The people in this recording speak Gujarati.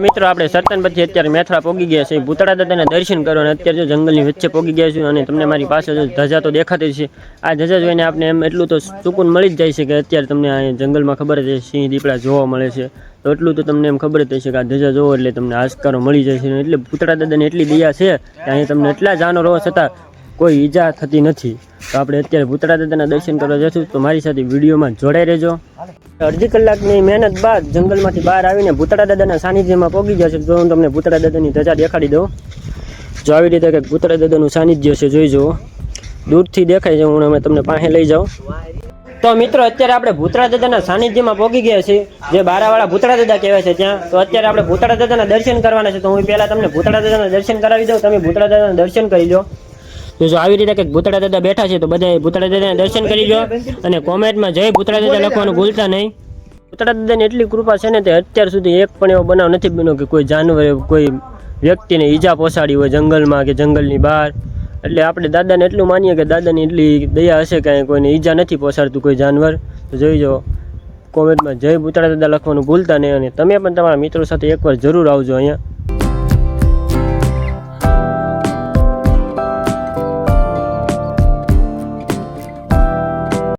મિત્રો આપણે સરતન પછી અત્યારે મેથરા પોગી ગયા છે ભૂતળા દાદાના દર્શન કરો અને અત્યારે જો જંગલની વચ્ચે પોગી ગયા છું અને તમને મારી પાસે જો ધજા તો દેખાતી છે આ ધજા જોઈને આપણે એમ એટલું તો સુકૂન મળી જ જાય છે કે અત્યારે તમને આ જંગલમાં ખબર છે સિંહ દીપડા જોવા મળે છે તો એટલું તો તમને એમ ખબર જ હશે કે આ ધજા જોવો એટલે તમને આસ્કારો મળી જાય છે એટલે ભૂતળા દાદાને એટલી દયા છે કે અહીંયા તમને એટલા જાનવર હોવા છતાં કોઈ ઈજા થતી નથી તો આપણે અત્યારે ભૂતળા દાદાના દર્શન કરવા જશું તો મારી સાથે વિડીયોમાં જોડાઈ રહેજો અડધી કલાકની મહેનત બાદ જંગલમાંથી બહાર આવીને ભૂતળા દાદાના સાનિધ્યમાં પહોંચી ગયા છે જો હું તમને ભૂતળા દાદાની ધજા દેખાડી દઉં જો આવી રીતે કંઈક ભૂતળા દાદાનું સાનિધ્ય છે જોઈ જુઓ દૂરથી દેખાય છે હું અમે તમને પાસે લઈ જાઉં તો મિત્રો અત્યારે આપણે ભૂતળા દાદાના સાનિધ્યમાં પહોંચી ગયા છીએ જે બારાવાળા ભૂતળા દાદા કહેવાય છે ત્યાં તો અત્યારે આપણે ભૂતળા દાદાના દર્શન કરવાના છે તો હું પહેલાં તમને ભૂતળા દાદાના દર્શન કરાવી દઉં તમે ભૂતળા દાદાના દર્શન કરી લો તો જો આવી રીતે કંઈક ભૂતળા દાદા બેઠા છે તો બધા ભૂતળા દાદાના દર્શન કરી લો અને કોમેન્ટમાં જય ભૂતળા દાદા લખવાનું ભૂલતા નહીં ભૂતળા દાદાની એટલી કૃપા છે ને તે અત્યાર સુધી એક પણ એવો બનાવ નથી બન્યો કે કોઈ જાનવરે કોઈ વ્યક્તિને ઈજા પહોંચાડી હોય જંગલમાં કે જંગલની બહાર એટલે આપણે દાદાને એટલું માનીએ કે દાદાની એટલી દયા હશે કે કોઈને ઈજા નથી પહોંચાડતું કોઈ જાનવર તો જોઈ જાઓ કોમેન્ટમાં જય ભૂતળા દાદા લખવાનું ભૂલતા નહીં અને તમે પણ તમારા મિત્રો સાથે એકવાર જરૂર આવજો અહીંયા